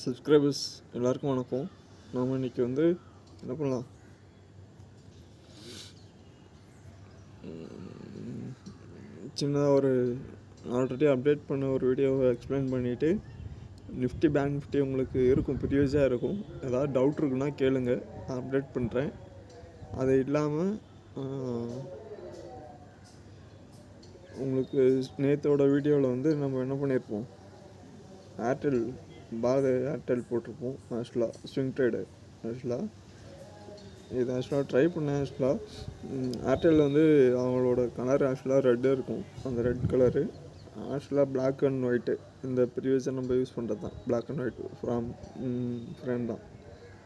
Subscribers எல்லாருக்கும் வணக்கம். நாம் இன்றைக்கி என்ன பண்ணலாம், சின்னதாக ஆல்ரெடி அப்டேட் பண்ண ஒரு வீடியோவை எக்ஸ்பிளைன் பண்ணிவிட்டு நிஃப்டி பேங்க் நிஃப்டி உங்களுக்கு இருக்கும், ப்ரீவியஸாக இருக்கும். ஏதாவது டவுட் இருக்குன்னா கேளுங்க, நான் அப்டேட் பண்ணுறேன். அது இல்லாமல் உங்களுக்கு நேற்றோட வீடியோவில் நம்ம என்ன பண்ணியிருப்போம், ஏர்டெல் போட்டிருப்போம். ஆக்சுவலாக ஸ்விங் ட்ரேடு இது ட்ரை பண்ணேன். ஏர்டெல் அவங்களோட கலர் ரெட்டு இருக்கும். அந்த red colour black and white, இந்த ப்ரீவியஸாக நம்ம யூஸ் பண்ணுறது தான். பிளாக் அண்ட் ஒயிட் ஃப்ரேம் தான்.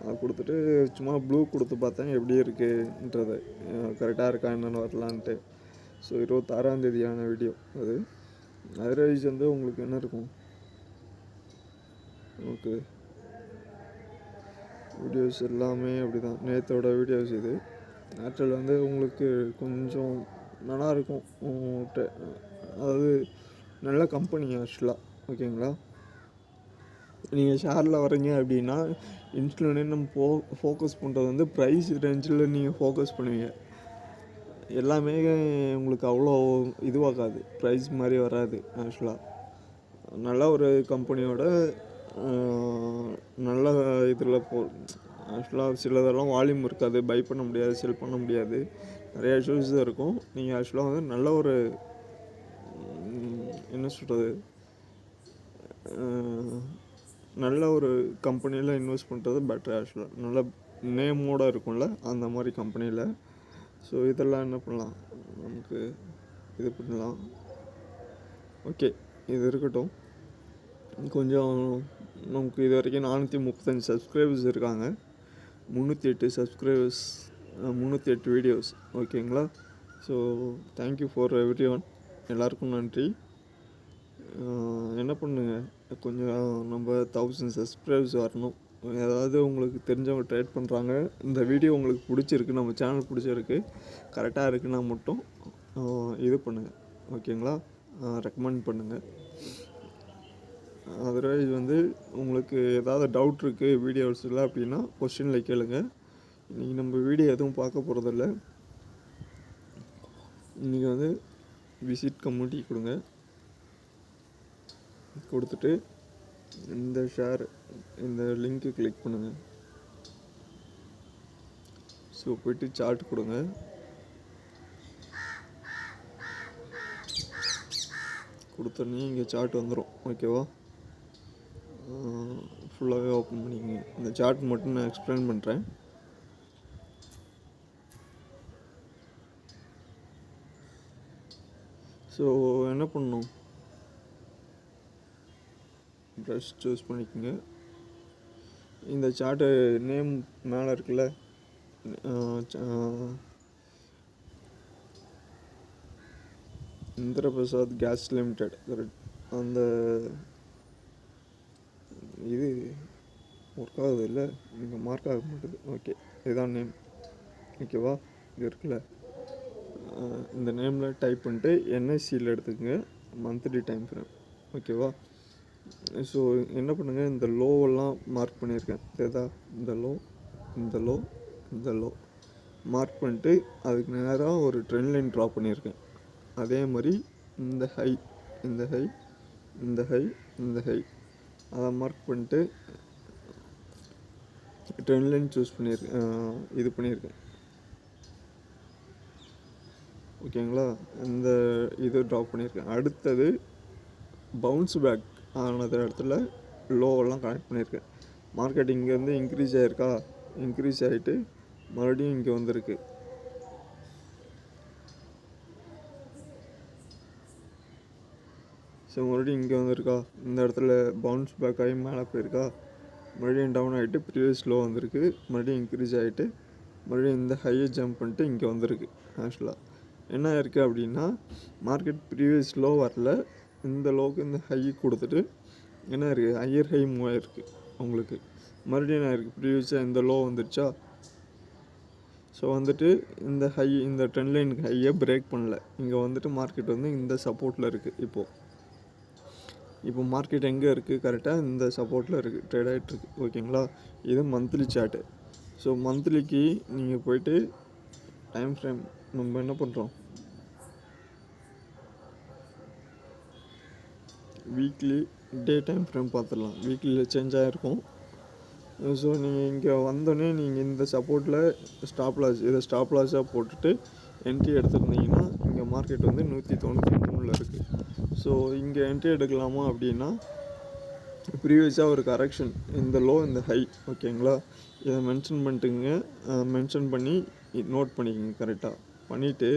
அதை கொடுத்துட்டு சும்மா ப்ளூ கொடுத்து பார்த்தேன் எப்படி இருக்குன்றது, கரெக்டாக இருக்கா என்னென்னு வரலான்ட்டு. ஸோ 26ஆம் வீடியோ அது. அதர்வைஸ் உங்களுக்கு என்ன இருக்கும், ஓகே, வீடியோஸ் எல்லாமே அப்படி தான். நேற்றோட வீடியோஸ் இது. ஏர்டெல் உங்களுக்கு கொஞ்சம் நல்லாயிருக்கும், அதாவது நல்ல கம்பெனி ஆக்சுவலாக. ஓகேங்களா, நீங்கள் ஷேரில் வரீங்க அப்படின்னா இன்ஸ்டன்ட்லி நம்ம ஃபோக்கஸ் பண்ணுறது ப்ரைஸ் ரேஞ்சில் நீங்கள் ஃபோக்கஸ் பண்ணுவீங்க. எல்லாமே உங்களுக்கு அவ்வளோ இதுவாகாது, ப்ரைஸ் மாதிரி வராது. ஆக்சுவலாக நல்ல ஒரு கம்பெனியோட நல்ல இதில் ஆக்சுவலாக சிலதெல்லாம் வால்யூம் இருக்காது, பை பண்ண முடியாது, செல் பண்ண முடியாது, நிறையா இஷ்யூஸ் இருக்கும். நீங்கள் ஆக்சுவலாக நல்ல ஒரு என்ன சொல்கிறது, நல்ல ஒரு கம்பெனியில் இன்வெஸ்ட் பண்ணுறது பெட்டர். ஆக்சுவலாக நல்ல நேமோடு இருக்கும்ல, அந்த மாதிரி கம்பெனியில். ஸோ இதெல்லாம் என்ன பண்ணலாம், நமக்கு இது பண்ணலாம். ஓகே, இது இருக்கட்டும். கொஞ்சம் நமக்கு இது வரைக்கும் 435 சப்ஸ்கிரைபர்ஸ் இருக்காங்க, 308 சப்ஸ்கிரைபர்ஸ், 308 வீடியோஸ். ஓகேங்களா, so thank you for every one. எல்லாருக்கும் நன்றி. என்ன பண்ணுங்க, கொஞ்சம் நம்ம 1000 சப்ஸ்கிரைபர்ஸ் வரணும். ஏதாவது உங்களுக்கு தெரிஞ்சவங்க ட்ரேட் பண்ணுறாங்க, இந்த வீடியோ உங்களுக்கு பிடிச்சிருக்கு, நம்ம சேனல் பிடிச்சிருக்கு, கரெக்டாக இருக்குன்னா மட்டும் இது பண்ணுங்கள். ஓகேங்களா, ரெக்கமெண்ட் பண்ணுங்கள். அதர்வைஸ் உங்களுக்கு ஏதாவது டவுட் இருக்குது வீடியோஸில் அப்படின்னா கொஸ்டினில் கேளுங்க. இன்றைக்கி நம்ம வீடியோ எதுவும் பார்க்க போகிறதில்ல. இன்றைக்கி விசிட் கம்யூனிட்டி கொடுத்துட்டு இந்த லிங்க்கு கிளிக் பண்ணுங்கள். ஸோ போய்ட்டு சார்ட் கொடுங்க. கொடுத்தோன்னே இங்கே சார்ட் வந்துடும். ஓகேவா, ஃபுல்லாகவே ஓப்பன் பண்ணிக்கங்க. இந்த சார்ட் மட்டும் நான் எக்ஸ்பிளைன் பண்ணுறேன். ஸோ என்ன பண்ணணும், ப்ரஷ் சூஸ் பண்ணிக்கோங்க. இந்த சார்ட்டு நேம் மேலே இருக்குல்ல, இந்திரபிரசாத் கேஸ் லிமிடெட், அந்த இது ஒர்க் ஆகுது இல்லை, இங்கே மார்க் ஆக மாட்டுது. ஓகே, இதுதான் நேம். ஓகேவா, இது இருக்குல்ல, இந்த நேமில் டைப் பண்ணிட்டு என்எஸ்சியில் எடுத்துக்கோங்க, மந்த்லி டைம் ஃப்ரேம். ஓகேவா, ஸோ என்ன பண்ணுங்கள், இந்த லோவெல்லாம் மார்க் பண்ணியிருக்கேன். ஏதா இந்த லோ மார்க் பண்ணிட்டு அதுக்கு நேராக ஒரு ட்ரெண்ட் லைன் ட்ரா பண்ணியிருக்கேன். அதே மாதிரி இந்த ஹை அதை மார்க் பண்ணிட்டு ட்ரெண்ட் லைன் சூஸ் பண்ணியிருக்கேன். ஓகேங்களா, இந்த இது ட்ரா பண்ணியிருக்கேன். அடுத்தது பவுன்ஸ் பேக் ஆனது இடத்துல லோவெல்லாம் கனெக்ட் பண்ணியிருக்கேன். மார்க்கெட் இங்கேருந்து இன்க்ரீஸ் ஆகிருக்கா, இன்க்ரீஸ் ஆகிட்டு மறுபடியும் இங்கே வந்திருக்கு. ஸோ மறுபடியும் இங்கே வந்திருக்கா, இந்த இடத்துல பவுன்ஸ் பேக் ஆகி மேலே போயிருக்கா, மறுபடியும் டவுன் ஆகிட்டு ப்ரீவியஸ் லோ வந்திருக்கு, மறுபடியும் இன்க்ரீஸ் ஆகிட்டு மறுபடியும் இந்த ஹையை ஜம்ப் பண்ணிட்டு இங்கே வந்திருக்கு. ஆக்சுவலாக என்ன இருக்குது அப்படின்னா, மார்க்கெட் ப்ரீவியஸ் லோ வரல, இந்த லோவுக்கு இந்த ஹை கொடுத்துட்டு என்ன இருக்குது, ஹையர் ஹை மூவ் ஆகிருக்கு. உங்களுக்கு மறுபடியும் என்ன இருக்குது, ப்ரீவியஸாக இந்த லோ வந்துடுச்சா. ஸோ இந்த ட்ரெண்ட் லைனுக்கு ஹையை பிரேக் பண்ணல, இங்கே மார்க்கெட் இந்த சப்போர்ட்டில் இருக்குது. இப்போது இப்போ மார்க்கெட் எங்கே இருக்குது, கரெக்டாக இந்த சப்போர்ட்டில் இருக்குது, ட்ரேட் ஆகிட்டுருக்கு. ஓகேங்களா, இது மந்த்லி சார்ட்டு. ஸோ மந்த்லிக்கு நீங்கள் போய்ட்டு டைம் ஃப்ரேம் நம்ம என்ன பண்ணுறோம், வீக்லி டே டைம் ஃப்ரேம் பார்த்துடலாம். வீக்லியில் சேஞ்ச் ஆகிருக்கும். ஸோ நீங்கள் இங்கே வந்தோடனே நீங்கள் இந்த சப்போர்ட்டில் ஸ்டாப் லாஸ், இதை ஸ்டாப் லாஸாக போட்டுட்டு என்ட்ரி எடுத்துருந்தீங்கன்னா இங்கே மார்க்கெட் வந்து 193 இருக்குது. ஸோ இங்கே என்ட்ரி எடுக்கலாமா அப்படின்னா, ப்ரீவியஸாக ஒரு கரெக்ஷன், இந்த லோ இந்த ஹை, ஓகேங்களா, இதை மென்ஷன் பண்ணிட்டுங்க. மென்ஷன் பண்ணி நோட் பண்ணிக்கோங்க. கரெக்டாக பண்ணிவிட்டு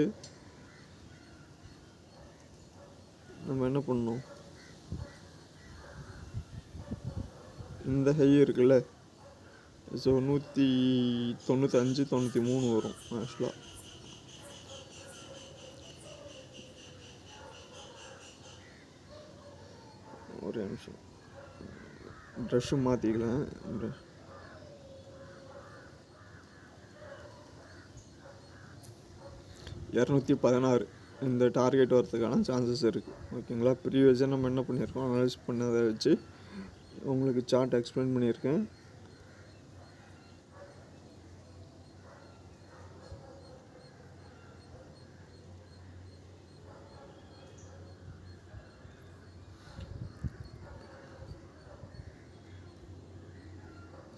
நம்ம என்ன பண்ணணும், இந்த ஹை இருக்குல்ல, ஸோ 195 93 வரும் ஆக்சுவலாக. ஒரு நிமிஷம் ட்ரெஸ்ஸு மாற்றிக்கலாம். 216 இந்த டார்கெட் வரதுக்கான சான்சஸ் இருக்குது. ஓகேங்களா, ப்ரீவியஸாக நம்ம என்ன பண்ணியிருக்கோம், அனலைஸ் பண்ணதை வச்சு உங்களுக்கு சார்ட் எக்ஸ்பிளைன் பண்ணியிருக்கேன்.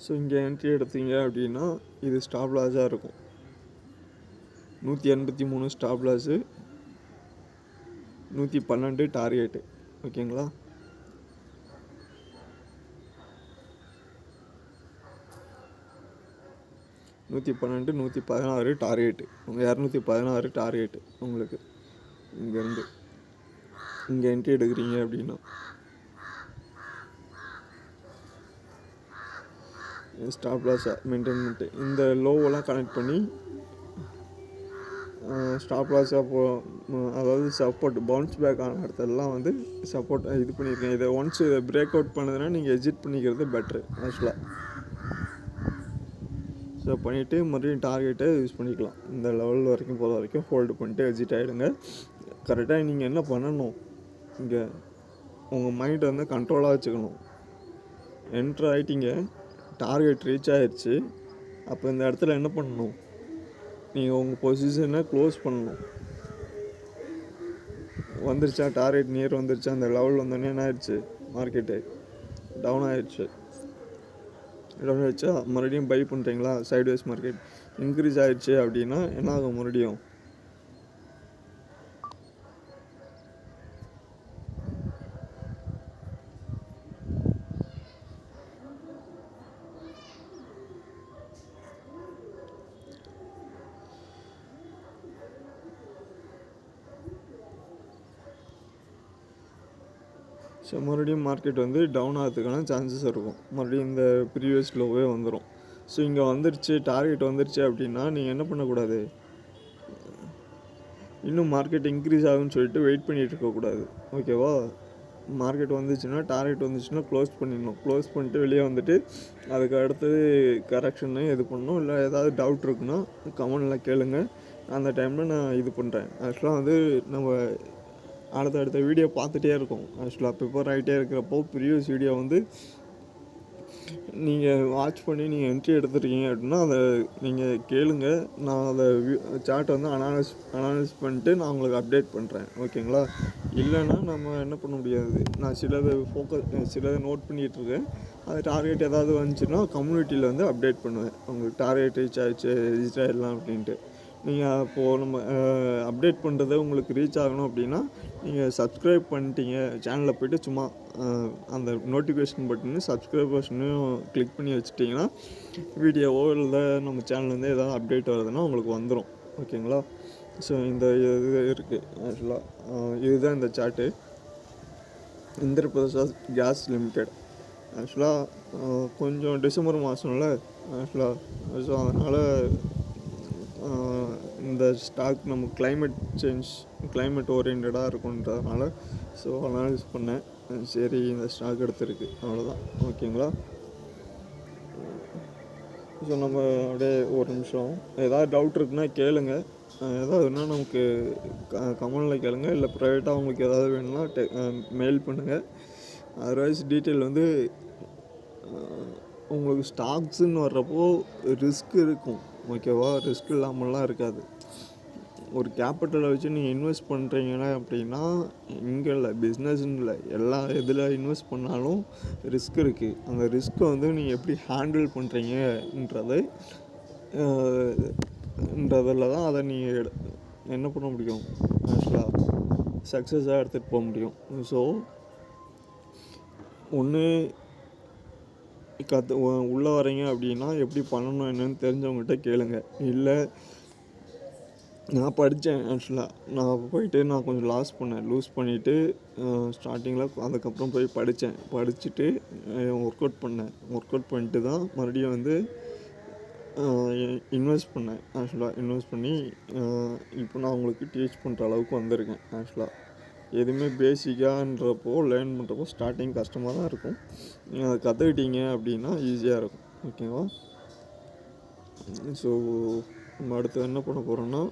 ஸோ இங்கே என்ட்ரி எடுத்தீங்க அப்படின்னா இது ஸ்டாப் லாஸாக இருக்கும். 183 ஸ்டாப் லாஸு, 112 டார்கெட்டு. ஓகேங்களா, நூற்றி 116 டார்கெட்டு. உங்கள் 216 டார்கெட்டு உங்களுக்கு. இங்கேருந்து இங்கே என்ட்ரி எடுக்கிறீங்க அப்படின்னா ஸ்டாப் லாஸை மெயின்டைன் பண்ணிட்டு இந்த லோவெல்லாம் கனெக்ட் பண்ணி ஸ்டாப் லாஸாக அதாவது சப்போர்ட் பவுன்ஸ் பேக் ஆன இடத்துலலாம் வந்து சப்போர்ட் இது பண்ணியிருக்கேன். இதை ஒன்ஸ் இதை பிரேக் அவுட் பண்ணுதுன்னா நீங்கள் எக்ஸிட் பண்ணிக்கிறது பெட்ரு ஆக்சுவலாக. ஸோ பண்ணிவிட்டு மறுபடியும் டார்கெட்டை யூஸ் பண்ணிக்கலாம். இந்த லெவல் வரைக்கும் போகிற வரைக்கும் ஹோல்டு பண்ணிட்டு எக்ஸிட் ஆகிடுங்க. கரெக்டாக நீங்கள் என்ன பண்ணணும், இங்கே உங்கள் மைண்டை வந்து கண்ட்ரோலாக வச்சுக்கணும். என்ட்ரு ஆகிட்டீங்க, டார்கெட் ரீச் ஆகிடுச்சு, அப்போ இந்த இடத்துல என்ன பண்ணணும், நீங்கள் உங்கள் பொசிஷனை க்ளோஸ் பண்ணணும். வந்துருச்சா டார்கெட் நியர் வந்துருச்சா, அந்த லெவல் வந்தோடனே என்ன ஆயிடுச்சு, மார்க்கெட்டு டவுன் ஆகிடுச்சு. டவுன் ஆகிடுச்சா மறுபடியும் பை பண்ணுறீங்களா, சைட்வேஸ் மார்க்கெட் இன்க்ரீஸ் ஆகிடுச்சு அப்படின்னா என்ன ஆகும், மறுபடியும் ஸோ மறுபடியும் மார்க்கெட் வந்து டவுன் ஆகிறதுக்கான சான்சஸ் இருக்கும். மறுபடியும் இந்த ப்ரீவியஸ் லோவே வந்துடும். ஸோ இங்கே வந்துருச்சு, டார்கெட் வந்துருச்சு அப்படின்னா நீங்கள் என்ன பண்ணக்கூடாது, இன்னும் மார்க்கெட் இன்க்ரீஸ் ஆகும்னு சொல்லிட்டு வெயிட் பண்ணிகிட்டு இருக்கக்கூடாது. ஓகேவா, மார்க்கெட் வந்துச்சுன்னா டார்கெட் வந்துச்சுன்னா க்ளோஸ் பண்ணிடணும். க்ளோஸ் பண்ணிட்டு வெளியே வந்துட்டு அதுக்கு அடுத்தது கரெக்ஷன்னு இது பண்ணணும். இல்லை ஏதாவது டவுட் இருக்குன்னா கமெண்டில் கேளுங்க, அந்த டைமில் நான் இது பண்ணுறேன். ஆக்சுவலாக வந்து நம்ம அடுத்த வீடியோ பார்த்துட்டே இருக்கோம். ஆக்சுவலாக ப்ரிப்பேர் ஆகிட்டே இருக்கிறப்போ ப்ரீவியஸ் வீடியோ வந்து நீங்கள் வாட்ச் பண்ணி நீங்கள் என்ட்ரி எடுத்துருக்கீங்க அப்படின்னா அதை நீங்கள் கேளுங்க. நான் அதை சார்ட்டை வந்து அனாலிஸ் பண்ணிட்டு நான் உங்களுக்கு அப்டேட் பண்ணுறேன். ஓகேங்களா, இல்லைன்னா நம்ம என்ன பண்ண முடியாது. நான் சிலதை நோட் பண்ணிகிட்ருக்கேன். அது டார்கெட் ஏதாவது வந்துச்சுன்னா கம்யூனிட்டியில் வந்து அப்டேட் பண்ணுவேன். உங்களுக்கு டார்கெட் ரீச் ஆகிடுச்சு, ரீச் ஆகிடலாம் அப்படின்ட்டு. நீங்கள் அப்போது நம்ம அப்டேட் பண்ணுறது உங்களுக்கு ரீச் ஆகணும் அப்படின்னா நீங்கள் சப்ஸ்கிரைப் பண்ணிட்டீங்க, சேனலில் போய்ட்டு சும்மா அந்த நோட்டிஃபிகேஷன் பட்டனு சப்ஸ்கிரைபர்ஷனையும் கிளிக் பண்ணி வச்சுட்டிங்கன்னா வீடியோவோ இல்லை நம்ம சேனல்லேருந்து ஏதாவது அப்டேட் வருதுன்னா உங்களுக்கு வந்துடும். ஓகேங்களா, ஸோ இந்த இது இருக்குது. ஆக்சுவலாக இதுதான் இந்த சார்ட்டு. Indraprastha case limited. ஆக்சுவலாக கொஞ்சம் டிசம்பர் மாதம்ல ஆக்சுவலாக, ஸோ அதனால் இந்த ஸ்டாக் நம்ம கிளைமேட் ஓரியன்டாக இருக்குன்றதுனால ஸோ அனலைஸ் பண்ணேன். சரி, இந்த ஸ்டாக் எடுத்துருக்கு, அவ்வளோதான். ஓகேங்களா, ஸோ நம்ம அப்படியே ஒரு நிமிஷம் ஏதாவது டவுட் இருக்குன்னா கேளுங்க. ஏதாவதுன்னா நமக்கு கமெண்டில் கேளுங்க, இல்லை ப்ரைவேட்டாக உங்களுக்கு ஏதாவது வேணும்னா மெயில் பண்ணுங்கள். அதர்வைஸ் டீட்டெயில் வந்து உங்களுக்கு ஸ்டாக்ஸுன்னு வர்றப்போ ரிஸ்க் இருக்கும், ஓகேவா? ரிஸ்க் இல்லாமல்லாம் இருக்காது. ஒரு கேபிட்டலை வச்சு நீங்கள் இன்வெஸ்ட் பண்ணுறீங்கன்னா அப்படின்னா, இங்கே இல்லை, பிஸ்னஸ்ன்னு இல்லை, எல்லா இதில் இன்வெஸ்ட் பண்ணாலும் ரிஸ்க் இருக்குது. அந்த ரிஸ்க்கை வந்து நீங்கள் எப்படி ஹேண்டில் பண்ணுறீங்கன்றதில் தான் அதை நீங்கள் என்ன பண்ண முடியும், ஆக்சுவலாக சக்ஸஸாக எடுத்துகிட்டு போக முடியும். ஸோ ஒன்று உள்ளே வரீங்க அப்படின்னா எப்படி பண்ணணும் என்னன்னு தெரிஞ்சவங்ககிட்ட கேளுங்க. இல்லை நான் படித்தேன், ஆக்சுவலாக நான் போயிட்டு நான் கொஞ்சம் லூஸ் பண்ணிவிட்டு ஸ்டார்டிங்கில் அதுக்கப்புறம் போய் படிச்சுட்டு ஒர்க் அவுட் பண்ணிட்டு தான் மறுபடியும் வந்து இன்வெஸ்ட் பண்ணேன். ஆக்சுவலாக இன்வெஸ்ட் பண்ணி இப்போ நான் உங்களுக்கு டீச் பண்ணுற அளவுக்கு வந்திருக்கேன். ஆக்சுவலாக எதுவுமே பேசிக்கான்றப்போ லேர்ன் பண்ணுறப்போ ஸ்டார்டிங் கஷ்டமாக தான் இருக்கும். நீங்கள் அதை கற்றுக்கிட்டீங்க அப்படின்னா ஈஸியாக இருக்கும், ஓகேவா? ஸோ நம்ம அடுத்து என்ன பண்ண போகிறோன்னா,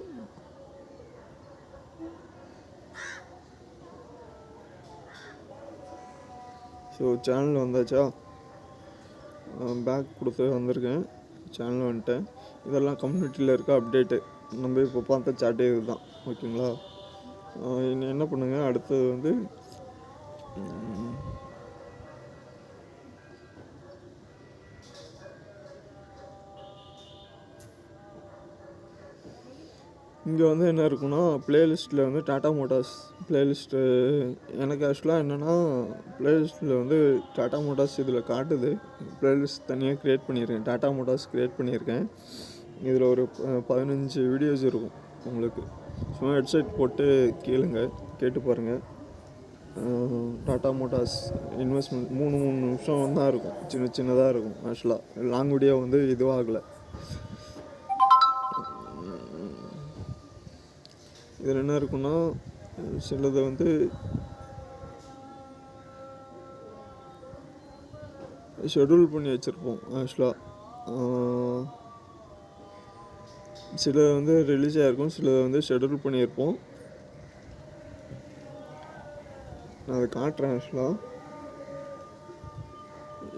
ஸோ சேனல் வந்தாச்சா, பேக் கொடுத்து வந்திருக்கேன், சேனல் வந்துட்டேன். இதெல்லாம் கம்யூனிட்டியில் இருக்க அப்டேட்டு. நம்ம இப்போ பார்த்த சாட்டே இது தான், ஓகேங்களா? இன்னும் என்ன பண்ணுங்கள், அடுத்தது வந்து இங்கே வந்து என்ன இருக்குன்னா, ப்ளேலிஸ்ட்டில் வந்து டாட்டா மோட்டார்ஸ் ப்ளேலிஸ்ட்டு. எனக்கு ஆக்சுவலாக என்னென்னா, ப்ளேலிஸ்ட்டில் வந்து டாட்டா மோட்டார்ஸ் இதில் காட்டுது. ப்ளேலிஸ்ட் தனியாக க்ரியேட் பண்ணியிருக்கேன், டாட்டா மோட்டார்ஸ் க்ரியேட் பண்ணியிருக்கேன். இதில் ஒரு 15 வீடியோஸ் இருக்கும் உங்களுக்கு. சும்மா ஹெட்செட் போட்டு கேட்டு பாருங்கள். டாட்டா மோட்டார்ஸ் இன்வெஸ்ட்மெண்ட் 3 நிமிஷம் தான் இருக்கும், சின்னதாக இருக்கும். ஆக்சுவலாக லாங் வீடியோ வந்து இதுவாகலை. இதில் என்ன இருக்குன்னா, சிலதை வந்து ஷெட்யூல் பண்ணி வச்சுருப்போம். ஆக்சுவலாக சில வந்து ரிலீஸ் ஆகிருக்கும், சில வந்து ஷெட்யூல் பண்ணியிருப்போம். நான் அதை காட்டுறேன். ஆக்சுவலாக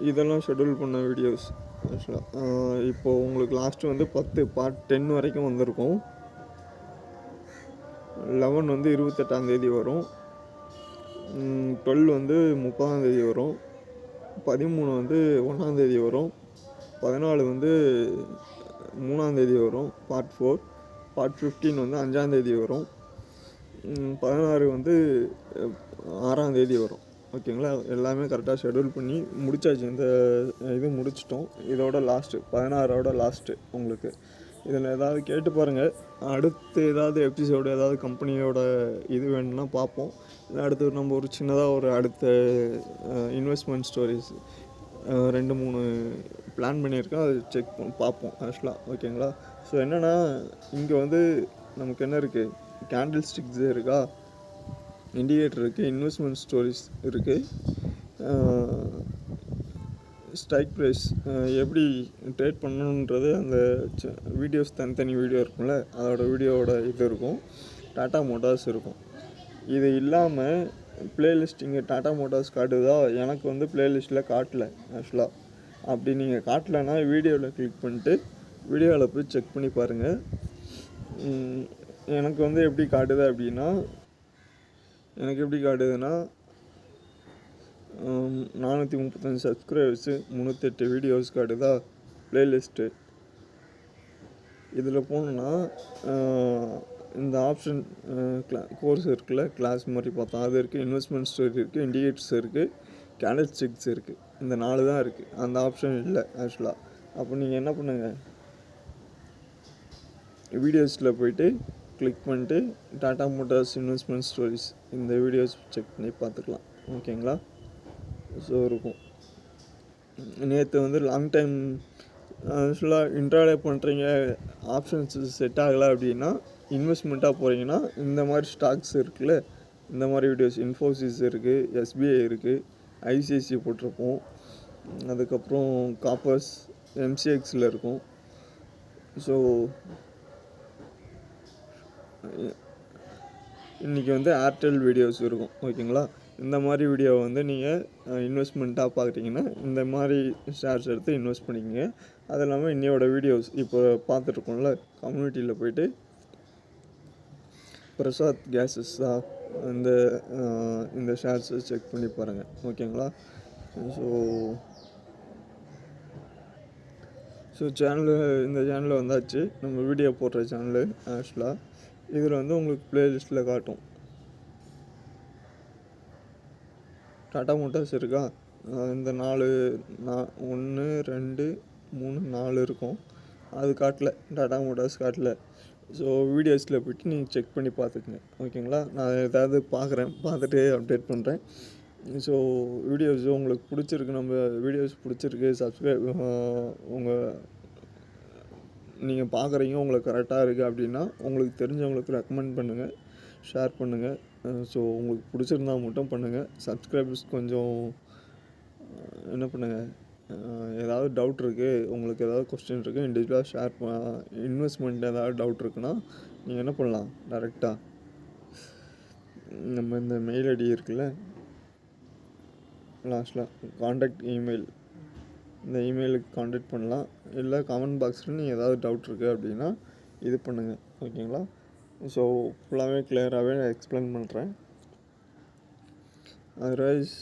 இதெல்லாம் ஷெட்யூல் பண்ண வீடியோஸ். ஆக்சுவலாக இப்போது உங்களுக்கு லாஸ்ட்டு வந்து 10 வரைக்கும் வந்திருக்கும். 11 வந்து 28ஆம் வரும், 12 வந்து 30ஆம் வரும், 13 வந்து 1ஆம் வரும், 14 வந்து 3ஆம் வரும், பார்ட் 4. பார்ட் 15 வந்து 5ஆம் வரும், 16 வந்து 6ஆம் வரும், ஓகேங்களா? எல்லாமே கரெக்டாக ஷெட்யூல் பண்ணி முடிச்சாச்சு. இந்த இது முடிச்சிட்டோம். இதோட லாஸ்ட்டு 16ஓட லாஸ்ட்டு உங்களுக்கு. இதில் ஏதாவது கேட்டு பாருங்கள். அடுத்து ஏதாவது எபிசோடு, ஏதாவது கம்பெனியோட இது வேணும்னா பார்ப்போம். அடுத்து நம்ம ஒரு சின்னதாக அடுத்த இன்வெஸ்ட்மெண்ட் ஸ்டோரிஸ் 2-3 பிளான் பண்ணியிருக்கேன், அதை செக் பார்ப்போம் ஆக்சுவலாக, ஓகேங்களா? ஸோ என்னென்னா, இங்கே வந்து நமக்கு என்ன இருக்குது, கேண்டில் ஸ்டிக்ஸ் இருக்கா, இண்டிகேட்டர் இருக்குது, இன்வெஸ்ட்மெண்ட் ஸ்டோரிஸ் இருக்குது, ஸ்ட்ரைக் ப்ரைஸ் எப்படி ட்ரேட் பண்ணணுன்றது அந்த வீடியோஸ் தனித்தனி வீடியோ இருக்கும்ல, அதோட வீடியோவோட இது இருக்கும். டாட்டா மோட்டார்ஸ் இருக்கும். இது இல்லாமல் ப்ளேலிஸ்ட் இங்கே டாட்டா மோட்டார்ஸ் காட்டுதா, எனக்கு வந்து ப்ளேலிஸ்ட்டில் காட்டலை ஆக்சுவலாக. அப்படி நீங்கள் காட்டலைன்னா வீடியோவில் கிளிக் பண்ணிட்டு வீடியோவில் போய் செக் பண்ணி பாருங்கள். எனக்கு வந்து எப்படி காட்டுது அப்படின்னா, எனக்கு எப்படி காட்டுதுன்னா 435 சப்ஸ்கிரைபர்ஸு, 308 வீடியோஸ் காட்டுதா ப்ளேலிஸ்ட்டு. இதில் போனோன்னா இந்த ஆப்ஷன் கோர்ஸ் இருக்குல்ல, கிளாஸ் மாதிரி பார்த்தோம், அது இருக்குது, இன்வெஸ்ட்மெண்ட் ஸ்டோரி இருக்குது, இண்டிகேட்டர்ஸ் இருக்குது, கேண்டில் ஸ்டிக்ஸ் இருக்குது. இந்த 4 தான் இருக்குது, அந்த ஆப்ஷன் இல்லை ஆக்சுவலாக. அப்போ நீங்கள் என்ன பண்ணுங்கள், வீடியோஸில் போய்ட்டு கிளிக் பண்ணிட்டு டாட்டா மோட்டார்ஸ் இன்வெஸ்ட்மெண்ட் ஸ்டோரிஸ் இந்த வீடியோஸ் செக் பண்ணி பார்த்துக்கலாம், ஓகேங்களா? ஸோ இருக்கும். நேற்று வந்து லாங் டைம் ஆக்சுவலாக இன்ட்ராடே பண்ணுறீங்க, ஆப்ஷன்ஸ் செட் ஆகலை அப்படின்னா, இன்வெஸ்ட்மெண்ட்டாக போகிறீங்கன்னா இந்த மாதிரி ஸ்டாக்ஸ் இருக்குல்ல, இந்த மாதிரி வீடியோஸ் இன்ஃபோசிஸ் இருக்குது, எஸ்பிஐ இருக்குது, ஐசிஐசி போட்டிருப்போம், அதுக்கப்புறம் காப்பர்ஸ் எம்சிஎக்ஸில் இருக்கும். ஸோ இன்றைக்கி வந்து ஏர்டெல் வீடியோஸ் இருக்கும், ஓகேங்களா? இந்த மாதிரி வீடியோ வந்து நீங்கள் இன்வெஸ்ட்மெண்ட்டாக பார்க்குறீங்கன்னா இந்த மாதிரி ஷேர்ஸ் எடுத்து இன்வெஸ்ட் பண்ணிக்கோங்க. அது இல்லாமல் இன்னையோட வீடியோஸ் இப்போ பார்த்துட்ருக்கோம்ல, கம்யூனிட்டியில் போய்ட்டு பிரசாத் கேஸஸா இந்த இந்த ஷேர்ஸை செக் பண்ணி பாருங்கள், ஓகேங்களா? ஸோ இந்த சேனலில் வந்தாச்சு, நம்ம வீடியோ போடுற சேனலு. ஆக்சுவலாக இதில் வந்து உங்களுக்கு ப்ளேலிஸ்ட்டில் காட்டும். டாடா மோட்டார்ஸ் இருக்கா, இந்த 1 2 3 4 இருக்கும், அது காட்டல, டாடா மோட்டார்ஸ் காட்டல. ஸோ வீடியோஸில் போய்ட்டு நீங்கள் செக் பண்ணி பார்த்துக்குங்க, ஓகேங்களா? நான் ஏதாவது பார்த்துட்டு அப்டேட் பண்ணுறேன். ஸோ வீடியோஸ் உங்களுக்கு பிடிச்சிருக்கு, நம்ம வீடியோஸ் பிடிச்சிருக்கு, நீங்கள் பார்க்குறீங்க, உங்களுக்கு கரெக்டாக இருக்குது அப்படின்னா உங்களுக்கு தெரிஞ்சவங்களுக்கு ரெக்கமெண்ட் பண்ணுங்கள், ஷேர் பண்ணுங்கள். ஸோ உங்களுக்கு பிடிச்சிருந்தா மட்டும் பண்ணுங்கள். சப்ஸ்கிரைபர்ஸ் கொஞ்சம் என்ன பண்ணுங்கள், ஏதாவது டவுட் இருக்குது, உங்களுக்கு ஏதாவது கொஸ்டின் இருக்குது, இண்டிவிஜுவலாக இன்வெஸ்ட்மெண்ட் ஏதாவது டவுட் இருக்குன்னா நீங்கள் என்ன பண்ணலாம், டைரெக்டாக நம்ம இந்த மெயில் ஐடி இருக்குல்ல லாஸ்ட்டில், காண்டாக்ட் இமெயில், இந்த இமெயிலுக்கு காண்டாக்ட் பண்ணலாம். இல்லை கமெண்ட் பாக்ஸில் நீங்கள் ஏதாவது டவுட் இருக்குது அப்படின்னா இது பண்ணுங்கள், ஓகேங்களா? ஸோ ஃபுல்லாகவே கிளியராகவே நான் எக்ஸ்பிளைன் பண்ணுறேன். அதர்வைஸ்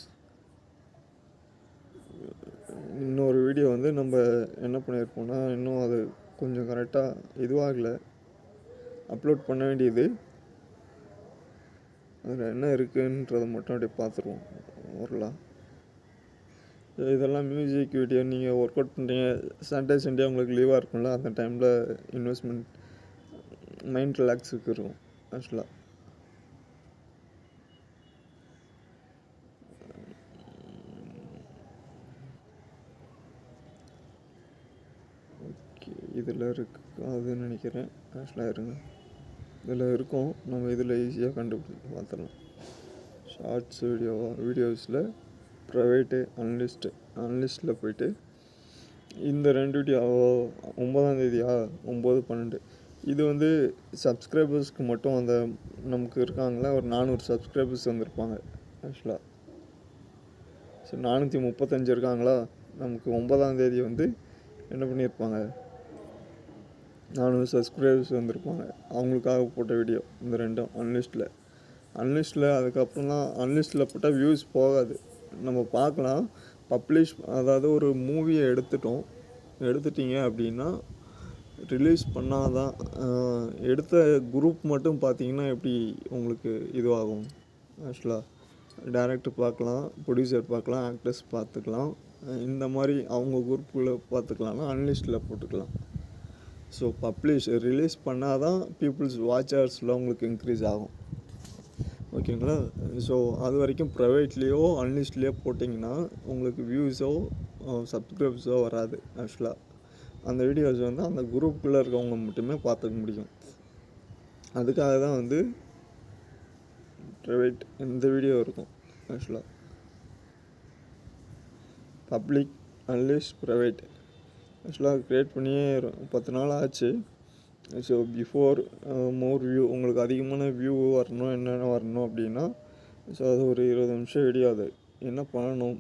இன்னொரு வீடியோ வந்து நம்ம என்ன பண்ணியிருப்போம்னா, இன்னும் அது கொஞ்சம் கரெக்டாக இதுவாகலை, அப்லோட் பண்ண வேண்டியது. அதில் என்ன இருக்குன்றதை மட்டும் அப்படியே பார்த்துருவோம் ஓரளவு. இதெல்லாம் மியூசிக் வீடியோ, நீங்கள் ஒர்க் அவுட் பண்ணுறீங்க, சாட்டர்டே சண்டே உங்களுக்கு லீவாக இருக்கும்ல, அந்த டைமில் இன்வெஸ்ட்மெண்ட் மைண்ட் ரிலாக்ஸுக்கு இருக்கும் ஆக்சுவலாக. ஓகே, இதில் இருக்காதுன்னு நினைக்கிறேன் ஆக்சுவலாக. இருங்க, இதில் இருக்கும், நம்ம இதில் ஈஸியாக கண்டுபிடிச்சி பார்த்துடலாம். ஷார்ட்ஸ் வீடியோஸில் ப்ரைவேட்டு அன்லிஸ்ட்டில் போய்ட்டு இந்த 2 வீடியோ 9ஆம் தேதியா 9/12 இது வந்து சப்ஸ்கிரைபர்ஸ்க்கு மட்டும் அந்த நமக்கு இருக்காங்களா, ஒரு 400 சப்ஸ்கிரைபர்ஸ் வந்திருப்பாங்க ஆக்சுவலாக. ஸோ 435 இருக்காங்களா, நமக்கு 9ஆம் தேதி வந்து என்ன பண்ணியிருப்பாங்க, 400 சப்ஸ்கிரைபர்ஸ் வந்திருப்பாங்க. அவங்களுக்காக போட்ட வீடியோ இந்த 2ம் அன்லிஸ்ட்டில். அதுக்கப்புறம் தான் அன்லிஸ்ட்டில் போட்டால் வியூஸ் போகாது, நம்ம பார்க்கலாம். அதாவது ஒரு மூவியை எடுத்துட்டீங்க அப்படின்னா ரிலீஸ் பண்ணால் தான், எடுத்த குரூப் மட்டும் பார்த்தீங்கன்னா எப்படி உங்களுக்கு இதுவாகும் ஆக்சுவலாக. டைரக்டர் பார்க்கலாம், ப்ரொடியூசர் பார்க்கலாம், ஆக்டர்ஸ் பார்த்துக்கலாம், இந்த மாதிரி அவங்க குரூப்புக்குள்ளே பார்த்துக்கலாம்னா அன்லிஸ்ட்டில் போட்டுக்கலாம். ஸோ ரிலீஸ் பண்ணால் தான் பீப்புள்ஸ் வாட்சர்ஸில் உங்களுக்கு இன்க்ரீஸ் ஆகும், ஓகேங்களா? ஸோ அது வரைக்கும் ப்ரைவேட்லேயோ அன்லிஸ்ட்லேயோ போட்டிங்கன்னா உங்களுக்கு வியூஸோ சப்ஸ்கிரைப்ஸோ வராது ஆக்சுவலாக. அந்த வீடியோஸ் வந்து அந்த குரூப்புக்குள்ளே இருக்கவங்க மட்டுமே பார்த்துக்க முடியும். அதுக்காக தான் வந்து ப்ரைவேட் இந்த வீடியோ இருக்கும் ஆக்சுவலாக. பப்ளிக், அன்லிஸ்ட், ப்ரைவேட் ஆக்சுவலாக க்ரியேட் பண்ணியே 10 நாள் ஆச்சு. ஸோ பிஃபோர் மோர் வியூ, உங்களுக்கு அதிகமான வியூ வரணும், என்னென்ன வரணும் அப்படின்னா, ஸோ அது ஒரு 20 நிமிஷம் வீடியோ. அது என்ன பண்ணணும்,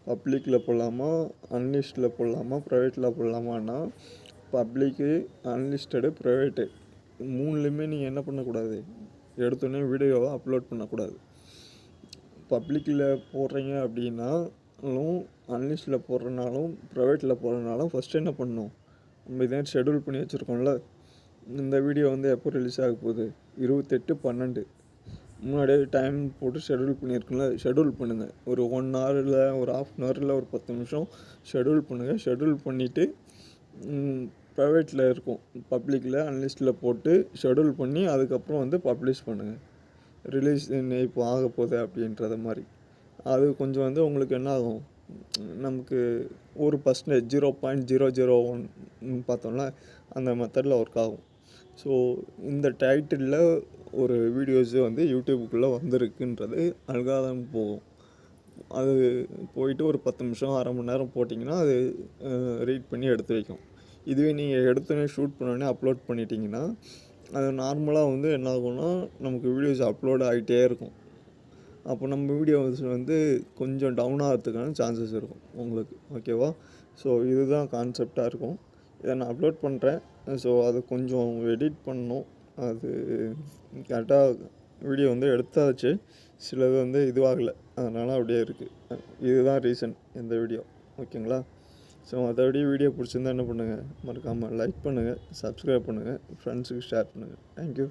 பப்ளிக்கில் போடலாமா, அன்லிஸ்ட்டில் போடலாமா, ப்ரைவேட்டில் போடலாமான்னா, பப்ளிக்கு, அன்லிஸ்டடு, ப்ரைவேட்டு 3லையுமே நீங்கள் என்ன பண்ணக்கூடாது, எடுத்தோடனே வீடியோவை அப்லோட் பண்ணக்கூடாது. பப்ளிக்கில் போடுறீங்க அப்படின்னாலும், அன்லிஸ்ட்டில் போடுறனாலும், ப்ரைவேட்டில் போடுறனாலும் ஃபஸ்ட்டு என்ன பண்ணணும், நம்ம இதே ஷெடியூல் பண்ணி வச்சுருக்கோம்ல. இந்த வீடியோ வந்து எப்போ ரிலீஸ் ஆக போகுது, 28/12 முன்னாடியே டைம் போட்டு ஷெடியூல் பண்ணியிருக்குங்களா, ஷெடியூல் பண்ணுங்கள். ஒரு 1 ஹவரில், ஒரு ½ ஹவரில், ஒரு 10 நிமிஷம் ஷெடியூல் பண்ணுங்கள். ஷெடியூல் பண்ணிவிட்டு ப்ரைவேட்டில் இருக்கும், பப்ளிக்கில், அன்லிஸ்ட்டில் போட்டு ஷெடியூல் பண்ணி அதுக்கப்புறம் வந்து பப்ளிஷ் பண்ணுங்கள். ரிலீஸ் இப்போ ஆக போகுது அப்படின்றத மாதிரி. அது கொஞ்சம் வந்து உங்களுக்கு என்ன ஆகும், நமக்கு ஒரு % 0.001 பார்த்தோம்னா அந்த மெத்தடில் ஒர்க் ஆகும். ஸோ இந்த டைட்டிலில் ஒரு வீடியோஸு வந்து யூடியூப்புக்குள்ளே வந்திருக்குன்றது அல்காரிதம் போகும். அது போயிட்டு ஒரு 10 நிமிஷம், அரை மணி நேரம் போட்டிங்கன்னா அது ரீட் பண்ணி எடுத்து வைக்கும். இதுவே நீங்கள் எடுத்தோடனே ஷூட் பண்ணோடனே அப்லோட் பண்ணிட்டீங்கன்னா அது நார்மலாக வந்து என்ன ஆகும்னா நமக்கு வீடியோஸ் அப்லோட் ஆகிட்டே இருக்கும். அப்போ நம்ம வீடியோஸ் வந்து கொஞ்சம் டவுன் ஆகிறதுக்கான சான்சஸ் இருக்கும் உங்களுக்கு. ஓகேவா? ஸோ இதுதான் கான்செப்டாக இருக்கும். இதை நான் அப்லோட் பண்ணுறேன். ஸோ அது கொஞ்சம் எடிட் பண்ணணும். அது கரெக்டாக வீடியோ வந்து எடுத்தாச்சு. சிலது வந்து இதுவாகலை, அதனால் அப்படியே இருக்குது. இதுதான் ரீசன் இந்த வீடியோ. ஓகேங்களா? ஸோ மற்றபடி வீடியோ பிடிச்சிருந்தா என்ன பண்ணுங்கள், மறக்காமல் லைக் பண்ணுங்கள், சப்ஸ்கிரைப் பண்ணுங்கள், ஃப்ரெண்ட்ஸுக்கு ஷேர் பண்ணுங்கள். தேங்க்யூ.